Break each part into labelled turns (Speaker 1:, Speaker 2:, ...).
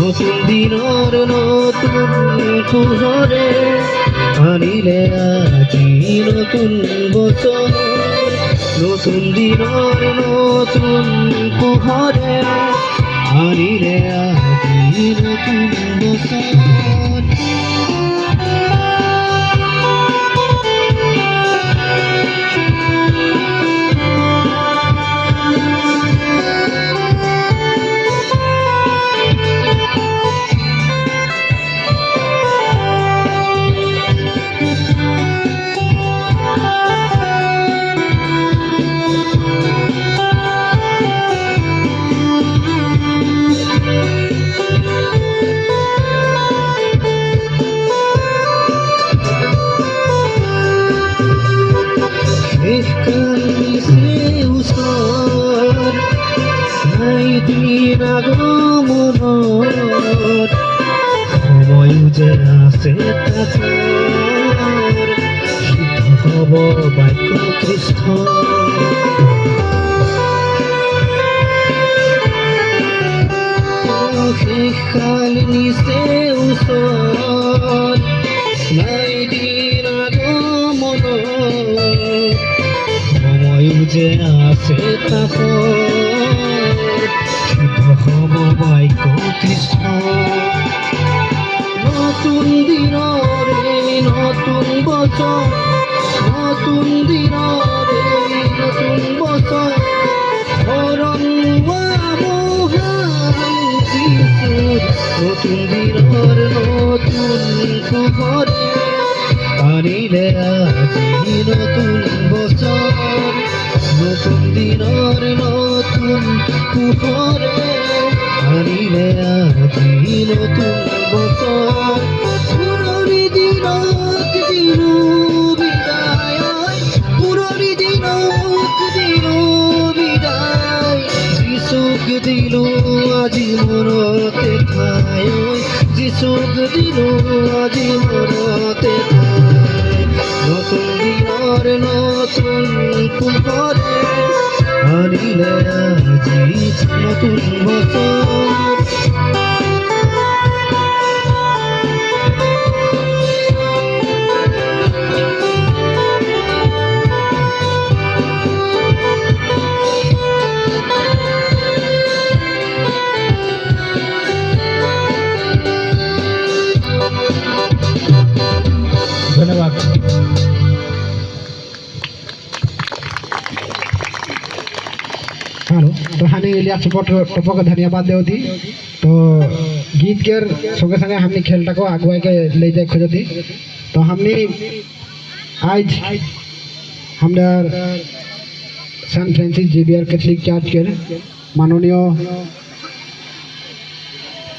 Speaker 1: নতুন দিনৰ নতুন পোহৰে আনিলে আজি নতুন বছৰ নতুন দিনৰ নতুন পোহৰে আনিলে আজি নতুন বছৰ সময়ো যে আছে সিদ্ধ হব বাক্য কৃষ্ণ শেষকাল নিচে ওচৰত নাই দিন আগমনৰ সময়ো যে আছে হব বাক্য কৃষ্ণ নতুন দিনৰে নতুন বছৰ নতুন দিনৰে নতুন বছৰ শৰণ নতুন দিনৰ নতুন পোহৰে আনিলে আজি নতুন বছৰ নতুন দিনৰ নতুন পোহৰে আনিলে আজি নতুন বছৰ পুৰণি দিনক দিলো বিদায় পুৰণি দিনক দিলো বিদায় যিচুক দিলো আজি মনতে ঠাই যিচুক দিলো আজি মনতে ঠাই নতুন দিনৰ নতুন পোহৰে আনিলে আজি নতুন বছৰ ধন্যবাদ हेलो तो हानि लिया सपोर्ट टपो का धन्यवाद देव थी तो गीत के संगे संगे हमने खेलटा को आगुआ के ले जाए खोज थी तो हमने आज हमारे Saint Francis Xavier Catholic church के माननीय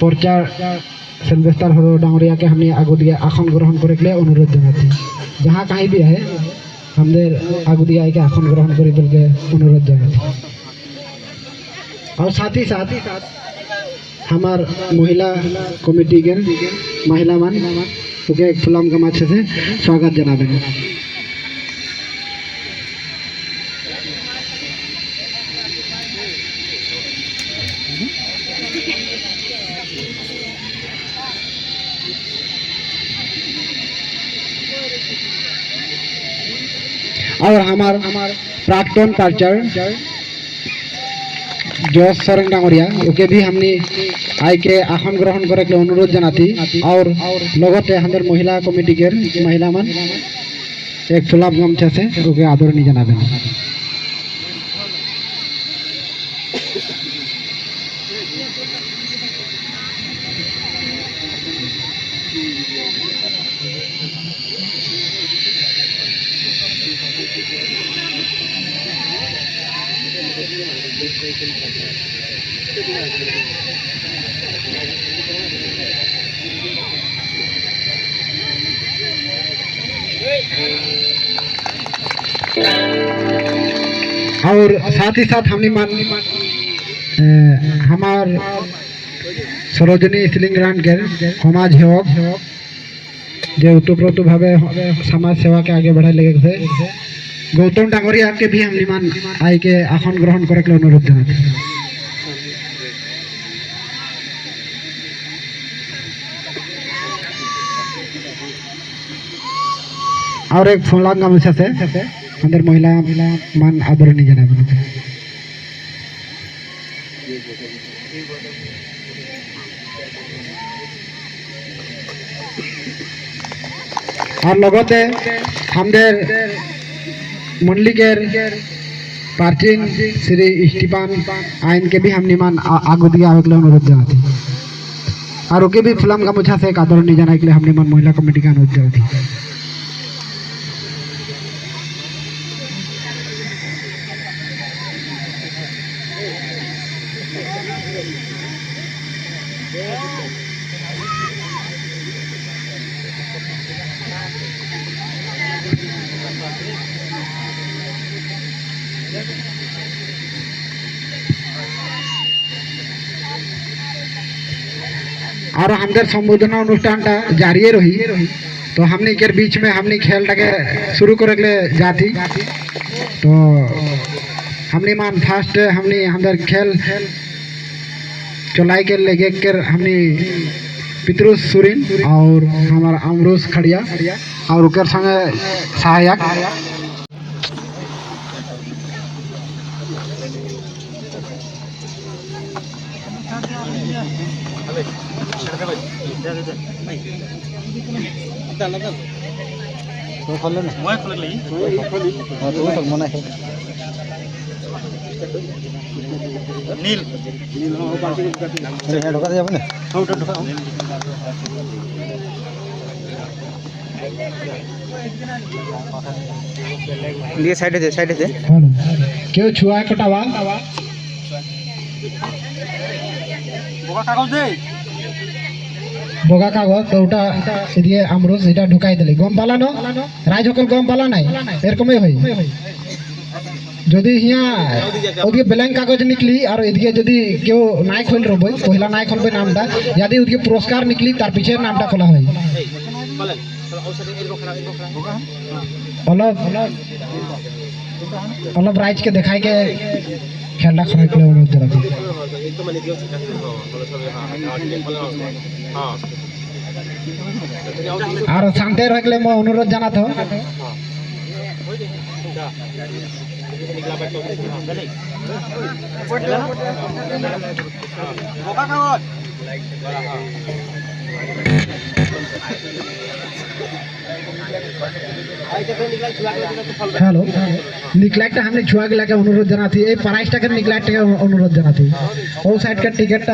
Speaker 1: प्रचार सिल्वेस्टर हरो डांगरिया के हमने आगु दिया आसन ग्रहण करे के लिए अनुरोध जनाती जहाँ कहीं भी है हमने आगु दिया के आसन ग्रहण करे के अनुरोध जनाती और साथ ही साथ हमार महिला कमिटी के महिला मान ओके एक फुलाम गमाछे से स्वागत जनाबेन और हमार प्राक्तन कल्चर जोश सरंग डांगरिया ओके भी हमने आई के आसन ग्रहण करे के अनुरोध जनाती और लगते हमारे महिला कमिटी के महिला मान एक फुलाब गमछा से ओके आदरणी जनाबेन और साथ ही साथ हमने हमार सरोजनी स्लिंगरान के समाज सेवक जो उतुप्रतु भावे समाज सेवा के आगे बढ़ाई लगे थे गौतम डांगरिया के भी हम निमान आई के आसन ग्रहण करे के अनुरोध जनाते और एक फोनलांग गामोछा से अंदर महिला मान आदरणीय जाना बोलते और लगते हमारे मंडली के प्राचीन श्री स्टीफान आइन के भी हमने मान आगो दिया अनुरोध जाती और ओके भी फिल्म का मुझा से एक आदरणीय जाना के लिए हमने मन महिला कमेटी का अनुरोध जाती और हमारे संबोधना अनुष्ठान जारी रही तो हमने के बीच में हमने खेल के शुरू करे जाती तो हमने मान फास्ट हमने हमारे खेल चलाई के लेके कर हमने पितरुष सुरीन और हमारा अमरोज खड़िया और उनके संगे सहायक
Speaker 2: नील ढोका जाब ना দিয়ে সাইডে দে
Speaker 1: কেউ ছুয়া কটাবা बोगा कागज तो उटा इदिए अमरुज इटा ढुकाई दिले गम पाला न राज हकल गम पाला নাই এরকমই হয় যদি হিয়া ওদিকে ব্ল্যাঙ্ক কাগজ নিকলি আর এদিকে যদি কেউ নাই খোল রবই পহিলা নাই খোলবে নামটা যদি ওদিকে পুরস্কার নিকলি তার পিছে নামটা খোলা হয় অলপ রাইজ के দেখাই के খেলটা খেলা করে অনুরোধ জানাচ্ছি আর শান্তি রাখলে মই অনুরোধ জানাতো हेलो निकलाइट हमने छुआ के लाके अनुरोध जाना थी ए प्राइस टाके निकलाइट के अनुरोध जाना थी ओ साइड का टिकट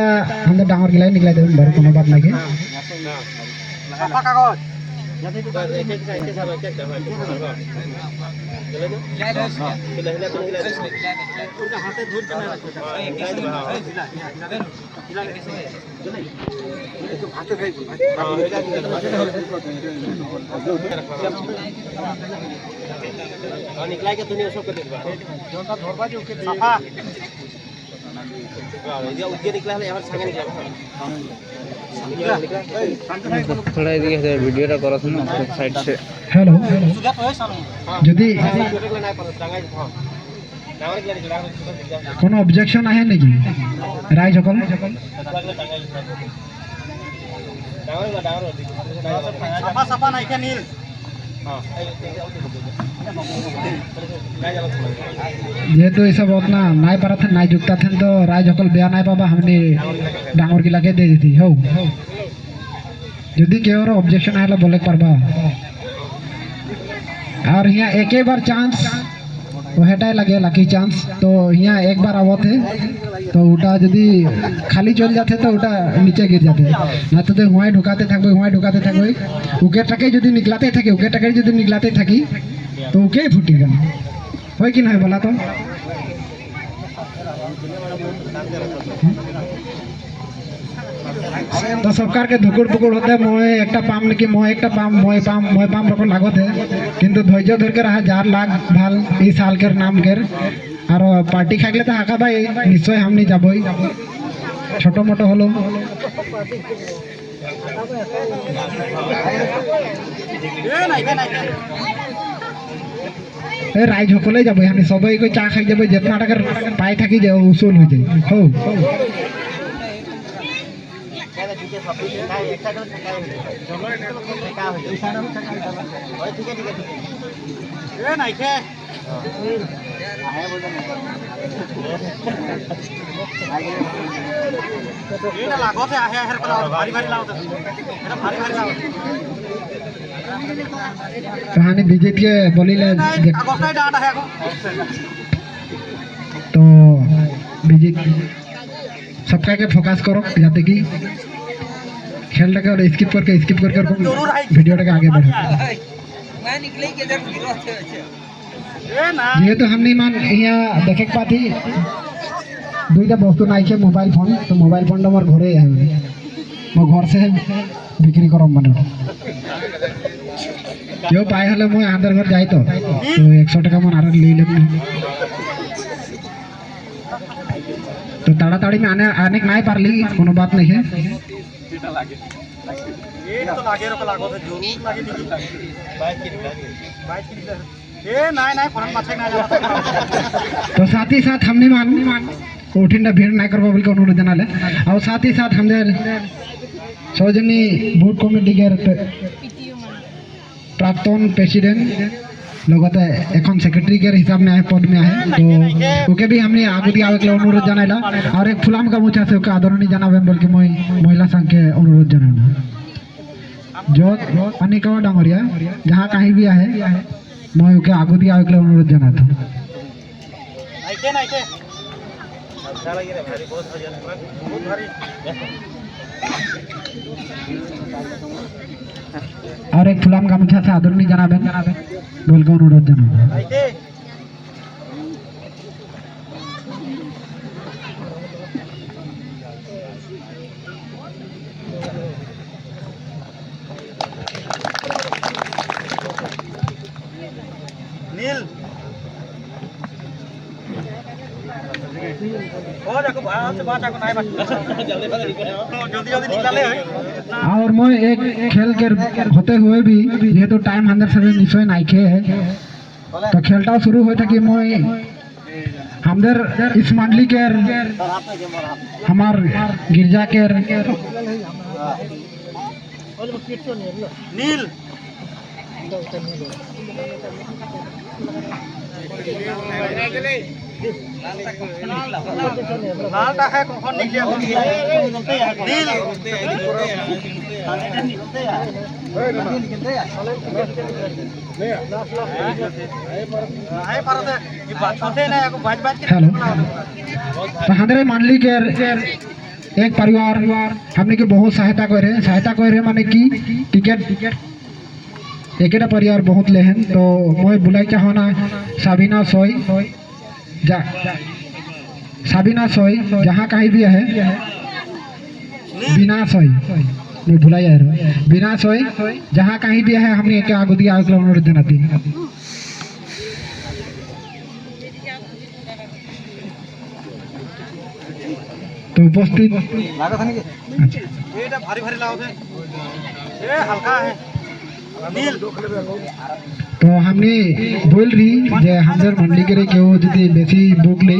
Speaker 1: हम डांगर के लाइन निकला दे बार कोनो बात नहीं साफा कागज निकला के दुनिया सब कर देबा जोटा धरबा जो के साफा ये उद्य निकला है यार संगे निकला थोड़ा इधर वीडियो करत ना साइड से हेलो यदि कोनो ऑब्जेक्शन आहे नहीं राय जकल साफा साफा नहीं के नील जेहेतु ये सब उतना नाई पारा था नाई जुकता थे तो राय जकल बया नाई पाबा हमने डांगर की लगे दे दी हो यदि केवल ऑब्जेक्शन आएला बोले पारबा और यहाँ एक ही बार चांस वो हटाए लगे लकी चांस तो यहाँ एक बार आवत है तो उटा यदि खाली चल जाते तो उटा नीचे गिर जाते ना तो हुआ ढुकाते थकबे उके टके यदि निकलाते थके उके टके यदि निकलाते थकी तो उके फुटेगा होय कि नहीं बोला तो सरकार के धुकुड़ पुकुड़ होते मोए एक पाम लेकिन मोए एक पाम मोए पाम रखो लागत है किंतु धैर्य धर के रहा 4 लाख भाल ई साल के नाम के और पार्टी खागले तो हाका भाई निश्चय हम नहीं जाबई छोटो मोटो हलो राइज हकले जाबई हम सबई को चा खाई जाबई जितना टाका पाई थाकी जाए उसूल हो जाए हो कहानी विजित के बोलिले तो विजित सबका के फोकस करो जाते कि खेल और स्किप करके वीडियो आगे बढ़ो ये तो हमने मान यहाँ देखे पाती दुईटा बस्तु नाइके मोबाइल फोन तो मोबाइल फोन मोर घरे है मैं घर से बिक्री करम माने क्यों पाए हले मैं आंदर घर जाई तो 100 টাকা मन आर ले लेम तो ताड़ाताड़ी में आने नहीं पारली कोनो बात नहीं है तो साथ ही साथ हमने मान कठिन भीड़ नहीं करबो बोल के अनुरोध जनाले और साथ ही साथ हमদের सौजनी बोर्ड कमिटी के प्राक्तन प्रेसिडेंट लगते एखन सेक्रेटरी के हिसाब में पद में है तो ओके भी हमने आगु दिया अनुरोध जनाइला और एक फुलाम का मुछा से ओके आदरणीय जनाबेन बोल के मैं महिला संघ के अनुरोध जनाना जो अनिका डांगरिया जहाँ कहीं भी है मैं ओके आगु दिया अनुरोध जनाता और एक फुलाम गामुछा से आदरणीय जनाबेन बोल के अनुरोध जनाना
Speaker 2: नील
Speaker 1: और मैं एक खेल के होते हुए भी जेहेतु टाइम अंदर से निश्चय नहीं खे है तो खेलटा शुरू होता कि मैं हमदर इस मंडली के हमार गिरजा के
Speaker 2: नील लालटा है कौन निकले नील
Speaker 1: हेलो तो हमारे मंडली के एक परिवार हमने के बहुत सहायता करे माने कि टिकट एक परिवार बहुत लेहन तो मैं बुलाई चाहना साबिना सोई जहाँ कहीं भी है बिना सोई मैं भुला जा रहा बिना सोई जहाँ कहीं भी है हमने एक आगु दिया अनुरोध जनाती तो उपस्थित
Speaker 2: भारी भारी लाओ ये हल्का है
Speaker 1: तो हमने बोल रही जे हमदर मंडली के क्यों यदि बेसी बुक ले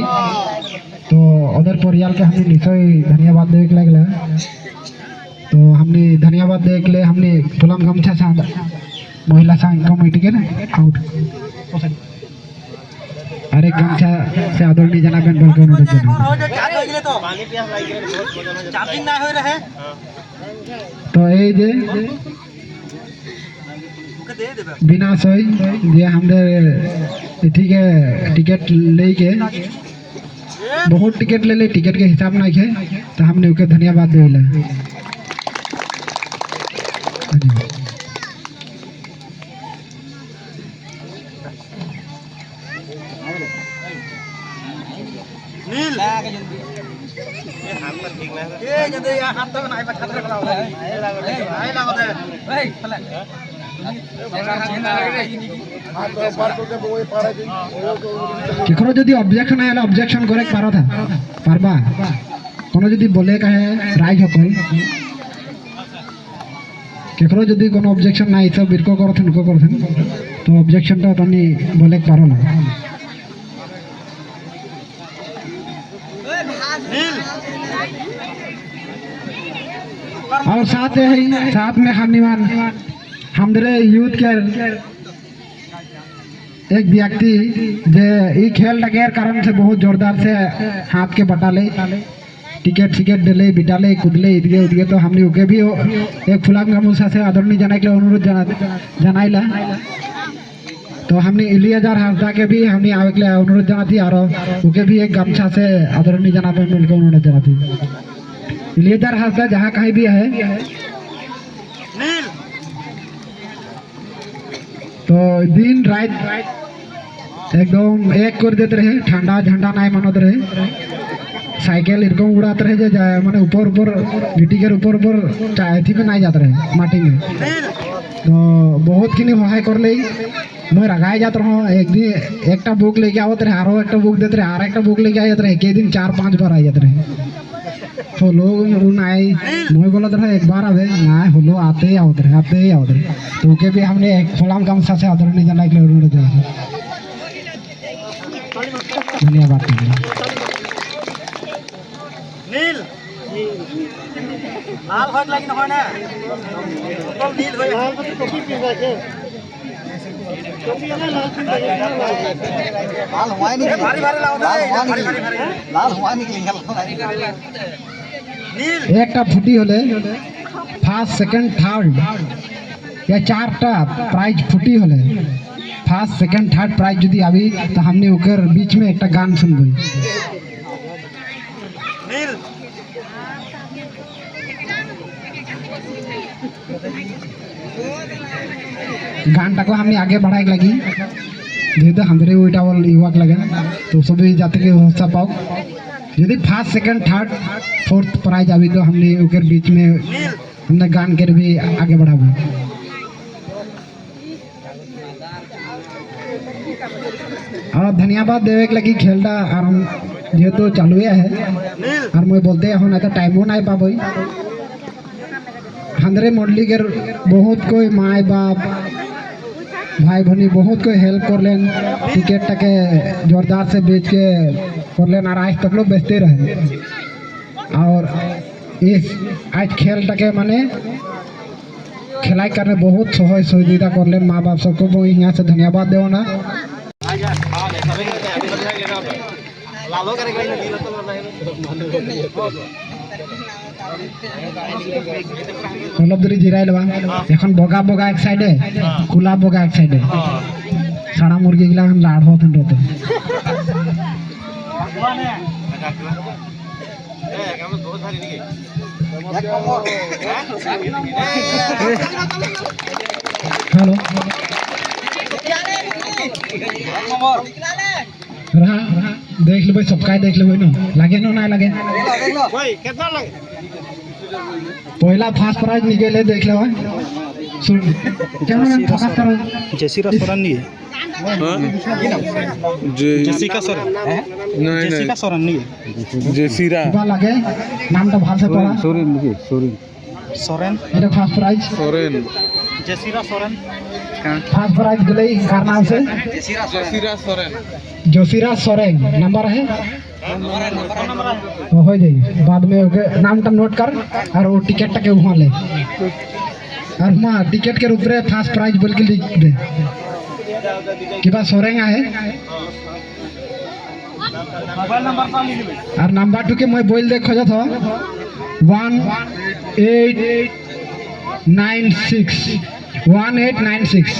Speaker 1: तो अदर परिवार के हमने निश्चय धन्यवाद देख लगला तो हमने धन्यवाद देख ले हमने फुलाम गमछा से महिला संघ कमेटी के आउट अरे गमछा से आदरणीय जनाबेन बोल के अनुरोध जनाबेन तो ये जे बिना सोई जे हमरे ठीक है टिकट लेके बहुत टिकट ले टिकट के हिसाब नहीं है तो हमने ओके धन्यवाद देला
Speaker 2: नील ये हाथ पर ठीक ना ये जदे या हाथ तो नहीं पछाड़ के लाओ आई लाओ दे
Speaker 1: केकरो यदि ऑब्जेक्शन है ऑब्जेक्शन करे पारो था पारबा कोनो यदि बोले कहे राइज हकल केकरो यदि कोनो ऑब्जेक्शन नहीं सब बिरको करथन को करथन तो ऑब्जेक्शन तो तनी बोले पारो ना
Speaker 2: नील
Speaker 1: और साथ में हमारे यूथ के एक व्यक्ति जे ई खेल लगेर कारण से बहुत जोरदार से हाथ के बटाले टिकट दिले बिटाले कूदले इदगे उदगे तो हमने ओके भी एक फुलाम गामोसा से आदरणीय जनाई के अनुरोध जनाइला तो हमने इलियाजार हासदा के भी हमने आवे के अनुरोध जनाती और ओके भी एक गामछा से आदरणीय जनाते मिलकर अनुरोध जनाती इलियाजार हासदा जहाँ कहीं भी है तो दिन रात एकदम एक कर देते रहे ठंडा झंडा नहीं मानते रहे साइकिल इरकम उड़ाते रहे जे माने ऊपर गिटी के ऊपर थी पे नहीं जाते रहे माटी में तो बहुत किनी सहाय कर ले मैं रगाए जाते रहो एक दिन एक बुक लेके आवत रहे आरो एक बुक देते रहे एक बुक लेके आते रहे एक दिन 4-5 बार आ जाते रहे तो लोग नाई मैं बोलते रहे एक बार आवे ना होलो आते ही आवत रहे तो के भी हमने एक फलाम गामसा से आदरणीय जनाई के अनुरोध जनाई धन्यवाद
Speaker 2: নীল লাল হয় লাগি নহয় না অকল নীল হয় লাল তো টপি পিছাইছে টপি না লাল পিছাইছে লাল হয় নি ভারী ভারী লাও দে ভারী লাল হয় নি নীল
Speaker 1: একটা ফুটি হলে ফার্স্ট সেকেন্ড থার্ড या 4टा प्राइज फुटी हले फर्स्ट सेकंड थर्ड प्राइज यदि आवी तो हमने ओकर बीच में एक गान सुनबई
Speaker 2: नील
Speaker 1: गानटा को हमने आगे बढ़ाए लगी जेहेतु हमारे ओइटा वाल युवक लगे तो सभी जाते के हौसला पाओ यदि first second third fourth prize आवी तो हमने ओकर बीच में हमने गान के भी आगे बढ़ाबो और धन्यवाद देवे के लगी खेलता और हम जेहेतु चालू है और मैं बोलते हैं ना तो टाइमो नहीं पाबई हमारे मंडली के बहुत कोई माए बाप भाई भनी बहुत कोई हेल्प कर लेन टिकट टके जोरदार से बेच के कर लेन और आज तक लोग बेचते रहे और इस आज खेल टके माने खिलाई करने बहुत सहयोगिता कर लेन माँ बाप सबको वो यहाँ से धन्यवाद देव ना अलग जिराई लबा এখন বগা বগা এক সাইডে খোলা বগা এক সাইডে সাড়া মুরগি গুলা লাড় হতেন রতে हेलो रहा देख लेबै सबका देख लेबै न लागे ना लगे
Speaker 2: भाई कितना लगे
Speaker 1: पहला फर्स्ट प्राइज निकले देख लेबै सुन कैमरामैन फोकस करो
Speaker 3: जेसिका सोरेन नहीं जेसिका सोरेन नहीं जेसिका सोरेन नहीं जेसिरा
Speaker 1: बा लगे नाम तो भाल से पढ़ा
Speaker 3: सोरेन नहीं सोरेन
Speaker 1: এটা first prize
Speaker 3: Soren Jesira Soren
Speaker 1: first prize दिले कार नाम से
Speaker 3: जेसिरा सोरेन
Speaker 1: जोशीरा सोरेन नंबर है तो हो जाएगी बाद में ओके नाम का नोट कर और वो टिकट के वहाँ ले और वहाँ टिकट के ऊपर फर्स्ट प्राइज बोल के लिख दे कि बात सोरेंगा है
Speaker 2: मोबाइल नंबर का लिख ले
Speaker 1: और नंबर 2 के मैं बोल दे खोजा था 1896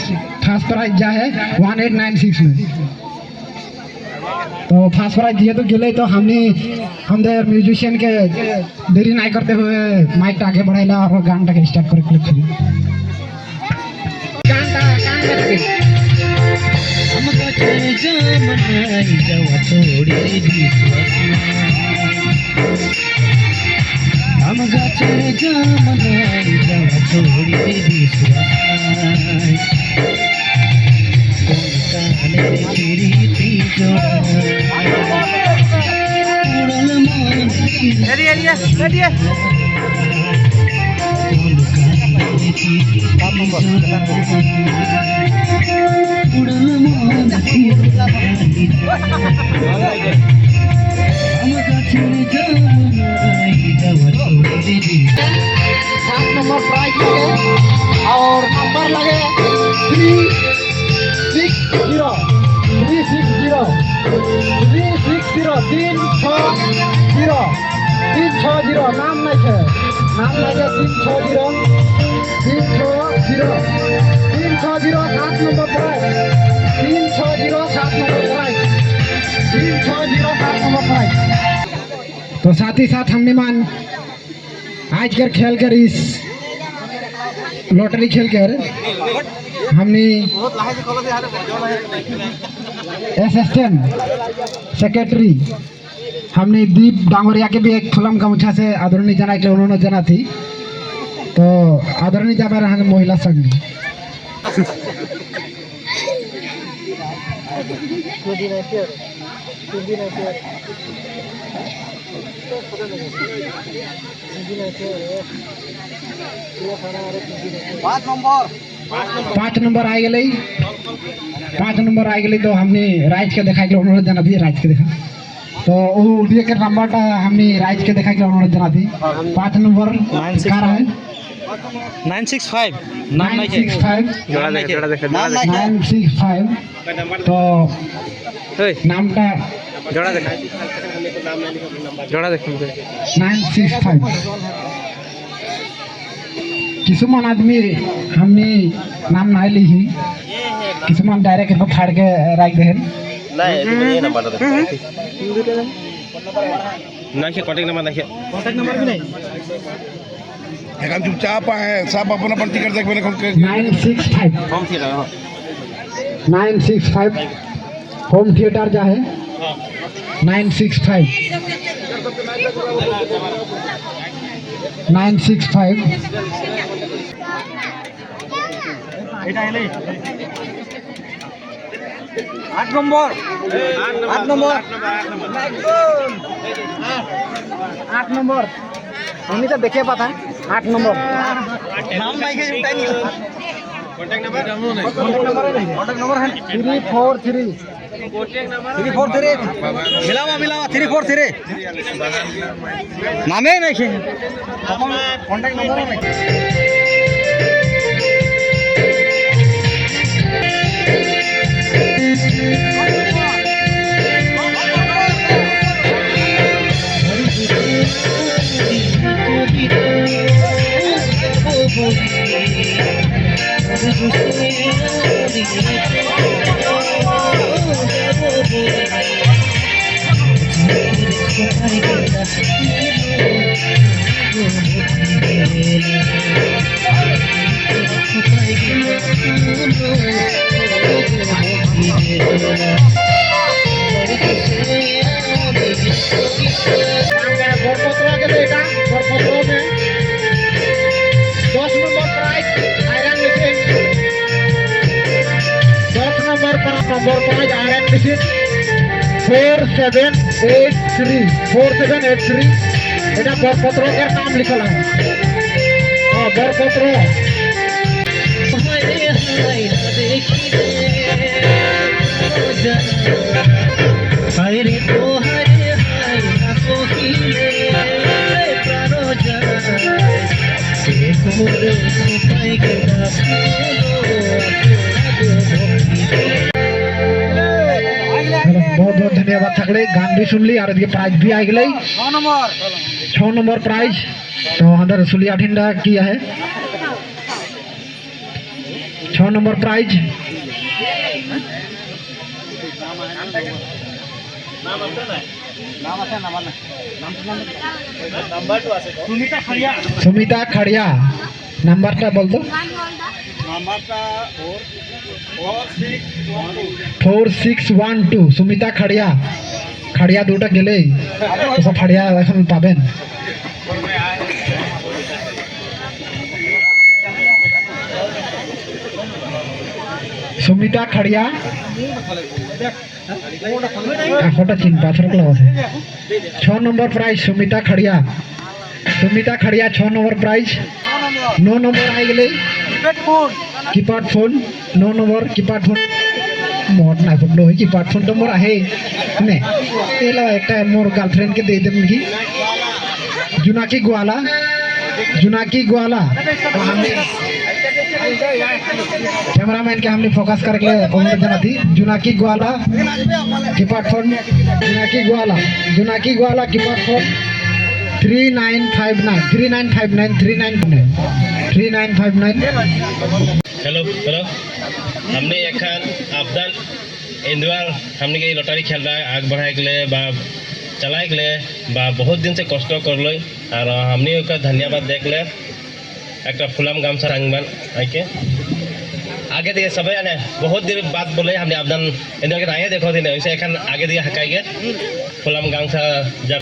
Speaker 1: फर्स्ट प्राइज जा है 1896 में तो फर्स्ट प्राइज दिए तो गिले तो हमने म्यूजिशियन के देरी नहीं करते हुए माइक आगे बढ़ाइला और गान के स्टार्ट कर क्लिक करी हम गाचे जामनाई जावा छोड़ी लगे और नंबर लगे 360 नाम नहीं है, नाम लगे 360 7 नंबर प्राइज 360 7 नंबर प्राइज। तो साथ ही साथ हमने मान आज कर खेल कर इस लॉटरी खेल कर हमने असिस्टेंट सेक्रेटरी हमने दीप डांगोरिया के भी एक फुलम गमछा से आदरणीय जना के उन्होंने जना थी। तो आदरणीय जाबे रहा महिला संघ पाँच नंबर आ गए 5 नंबर आ गए। तो हमने राइज के देखा के उन्होंने जना थी राइज के देखा तो वो के नंबर हमने राइज के देखा के उन्होंने जना थी 5 नंबर कार है
Speaker 3: 965 नाम नहीं है
Speaker 1: 965 तो नामटा
Speaker 3: जोड़ा देखा
Speaker 1: 965 किसुमान आदमी हमने नाम ना ली ही किसुमान डायरेक्ट इनको फाड़ के रख दे
Speaker 3: कॉन्टेक्ट नंबर भी नहीं
Speaker 4: हम चुपचाप है सब अपना अपन टिकट देख मैंने
Speaker 1: 965 होम थिएटर जा है 965
Speaker 2: 8 नंबर 8 नंबर हमने तो देखे पता 8 नंबर नाम नहीं है उठाई नहीं कांटेक्ट नंबर है 343 मिलावा 343 नामे नहीं है कांटेक्ट नंबर नहीं
Speaker 1: नंबर 5 आयरन मिशन 4783 এটা বরপত্রের নাম লিখল है বরপত্র बहुत बहुत धन्यवाद थकड़े गान भी सुन ली और प्राइज भी आ गई 6 नंबर प्राइज। तो अंदर रसुलिया ठिंडा किया है 6 नंबर प्राइज सुमिता खड़िया नंबर बोल दो 4612 सुमिता खड़िया खड़िया दुटा गेले तो खड़िया এখন পাবেন सुमिता खड़िया फोटा चिन पाथर को लगा 6 number prize Sumita Kharia 6 number prize 9 number आ गए keypad phone 9 number keypad phone मोर ना फुटलो कीपैड फोन तो मोर आहे ने एला एक मोर गर्लफ्रेंड के दे दे जुनाकी ग्वाला जुनाकी ग्वाला। तो हमने कैमरामैन के हमने फोकस करके कमेंट देना थी। जुनाकी ग्वाला कीपैड फोन, जुनाकी ग्वाला कीपैड फोन 3959।
Speaker 5: हेलो हमने एखान आबदान इंदुआर हमने के लटारी खेल रहा है आग बढ़ाए के लिए बा चलाए के लिए बा बहुत दिन से कष्ट कर लो और हमने का धन्यवाद देख ले एक फुलाम गामसा रंगबान आके आगे दिए सब आने बहुत दिन बाद बोले हमने आबदान इंदुआर के आए देखो थी वैसे एखान आगे दिए हकाएंगे फुलाम गामसा जब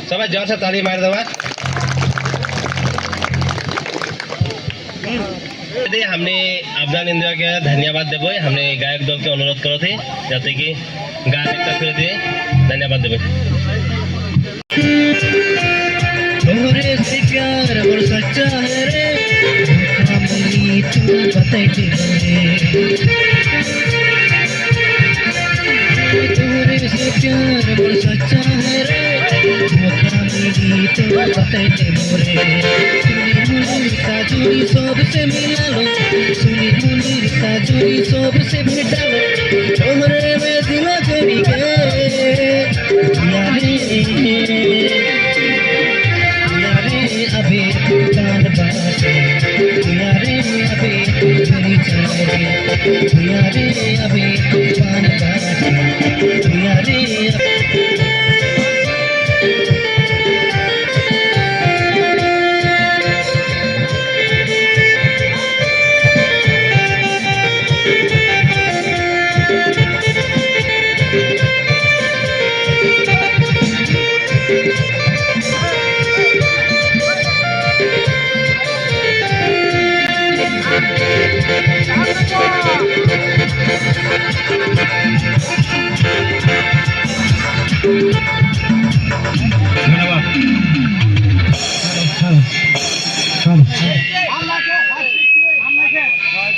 Speaker 5: सब जोर से ताली मार दवा। हमने आबदान इंदिरा के धन्यवाद देवे हमने गायक दल के अनुरोध करो थे जाते कि गान एक फिर दिए धन्यवाद देवे।
Speaker 6: तोरे से प्यार और सच्चा है रे मिली तू बताई दे तोरे से प्यार और सच्चा है रे मिली तू बताई दे मोरे जुड़ी सबसे मिलालो सुनी मंदिर का जुड़ी सबसे भेटालो तोहरे में दिल जोड़ी के यारे अबे कान बाटे यारे अबे चली चले यारे अबे कान बाटे यारे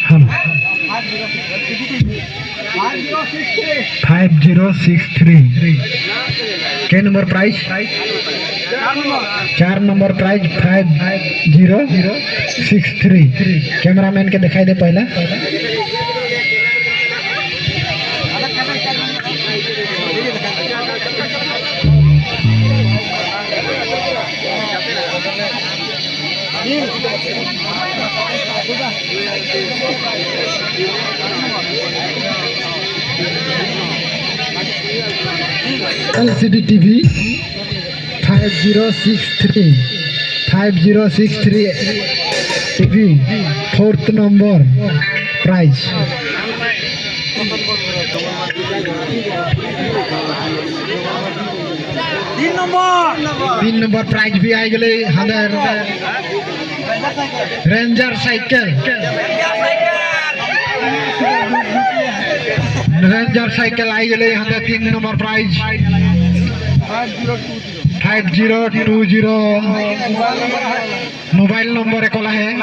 Speaker 1: हम 5063 के number price 4 number price 5063। Cameraman के दिखाई दे पहला LCD TV 5063 TV 4th number price. तीन नंबर प्राइज भी आई गए हमारे रेंजर साइकिल आई गए हमें 3 नंबर प्राइज 5020। मोबाइल नंबर एक है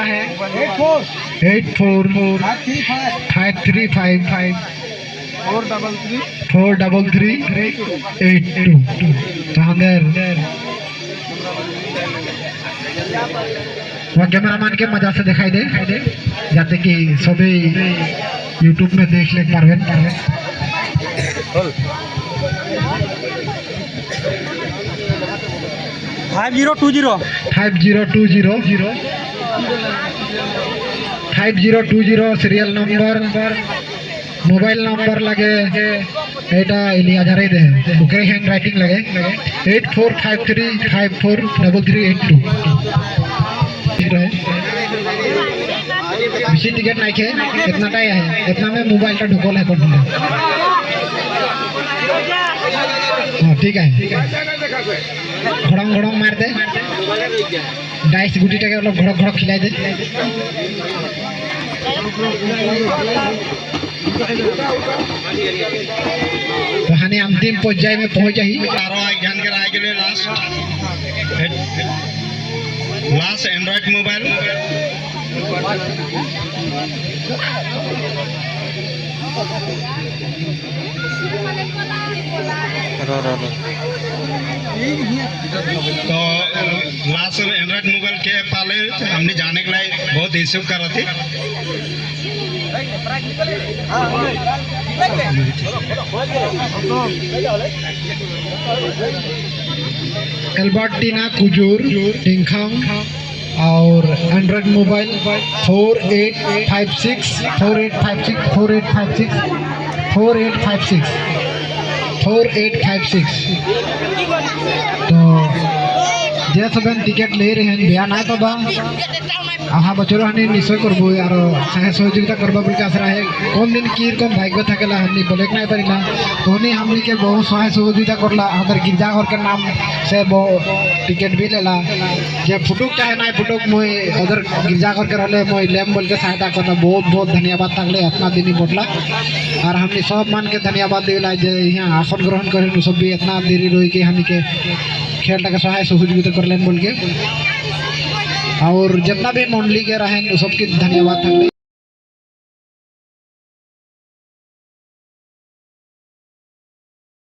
Speaker 1: 845355 43382। तो हमें कैमरामैन के मजा से दिखाई दे जाते कि सभी यूट्यूब में देख ले पारबें 5020 सीरियल नंबर मोबाइल नंबर लगे एटा इलिया जरे दे ओकरे हैंड राइटिंग लगे 8453543382। बेसी टिकट नहीं खे इतना टाइम है इतना में मोबाइल का ढुकोल है कोड। हाँ ठीक है घड़ंग मार दे डाइस गुटी टाके घड़क खिलाई दे। तो हानि अंतिम पर्याय में पहुंच जाही लास्ट एंड्रॉइड मोबाइल
Speaker 3: तो लास्ट एंड्रॉइड मोबाइल के पाले हमने जाने के लिए बहुत इच्छुक कर रहे थे।
Speaker 1: एल्बर्टिना कुजूर टिंगखांग और एंड्रॉइड मोबाइल 4856 4856 4856 4856 4856 तो जे सब टिकेट ले रहे हैं बिया ना तो बा आहा बचर हानि निश्चय करबो और साहे सहयोगिता करबा बोल के आसरा है कौन दिन की रकम भाग्य थकेला हमनी बोले नहीं परिला तोनी हमनी के बहुत सहाय सहयोगिता करला अगर गिरजा घर के नाम से वो टिकट भी लेला जे फुटुक चाहे ना फुटुक मोय अगर गिरजा घर के रहले मोय लेम बोल के सहायता करता बहुत बहुत धन्यवाद तकले इतना दिन बोटला और हमनी सब मान के धन्यवाद देला जे यहाँ आसन ग्रहण करें सब भी इतना देरी रही के हमनी के खेलटा के सहाय सहयोगिता करलेन बोल के और जितना भी मंडली के रहें सबके धन्यवाद।